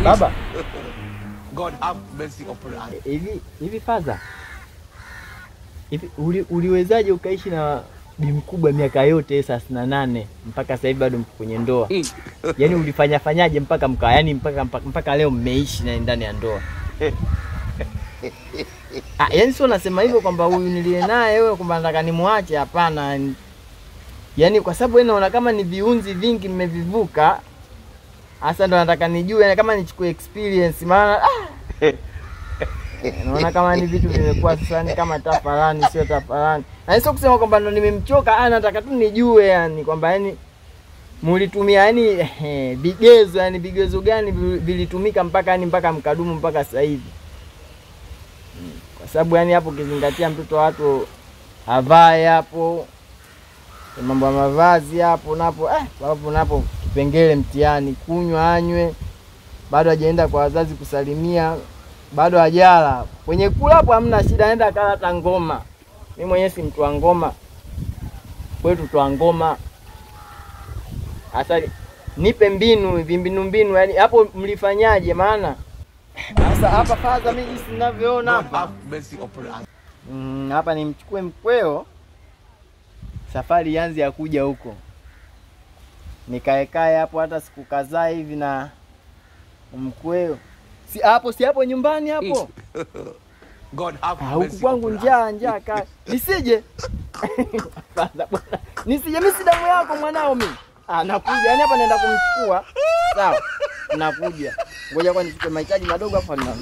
Baba, God have mercy upon us. Hivi Father. Hivi uliwezaje ukaishi na bi mkubwa miaka yote 38 mpaka sasa hivi bado mko kwenye ndoa? Yaani ulifanyaje mpaka mkaa, yani mpaka leo mmeishi na ndani ya ndoa? Yaani sio nasema hivyo kwamba huyu nilie naye wewe kwamba nataka nimwache, hapana. Yaani kwa sababu wewe unaona kama ni viunzi vingi mmevivuka. Hasa ndo nataka nijue kama nichukue experience, maana naona kama ni vitu vimekuwa sasa ni kama tafalani sio tafalani. Na sio kusema kwamba ndo nimemchoka, nataka tu nijue yani kwamba yani mulitumia yani vigezo, yani vigezo gani vilitumika mpaka yani mpaka mkadumu mpaka sasa hivi. Kwa sababu yani hapo kizingatia mtoto wa watu avae hapo, mambo ya mavazi hapo napo hapo napo kipengele mtihani, kunywa anywe, bado hajaenda kwa wazazi kusalimia, bado hajala. Kwenye kula hapo hamna shida, anaenda kala hata ngoma. Mimi mwenyewe si mtu wa ngoma. Kwetu tu ngoma. Hasa nipe mbinu yani hapo mlifanyaje? Maana sasa hapa Father mimi sinavyoona hapa. Hapa nimchukue mkweo, safari ianze ya kuja huko. Nikaekae hapo hata siku kadhaa hivi na mkweo. Si hapo nyumbani hapo. God have mercy. Huku kwangu njaa ka. Nisije. Nisije mimi si damu yako mwanao mimi. Nakuja. Yaani hapa naenda kumchukua. Sawa. Nakuja. Ngoja kwa nichukue mahitaji madogo hapa na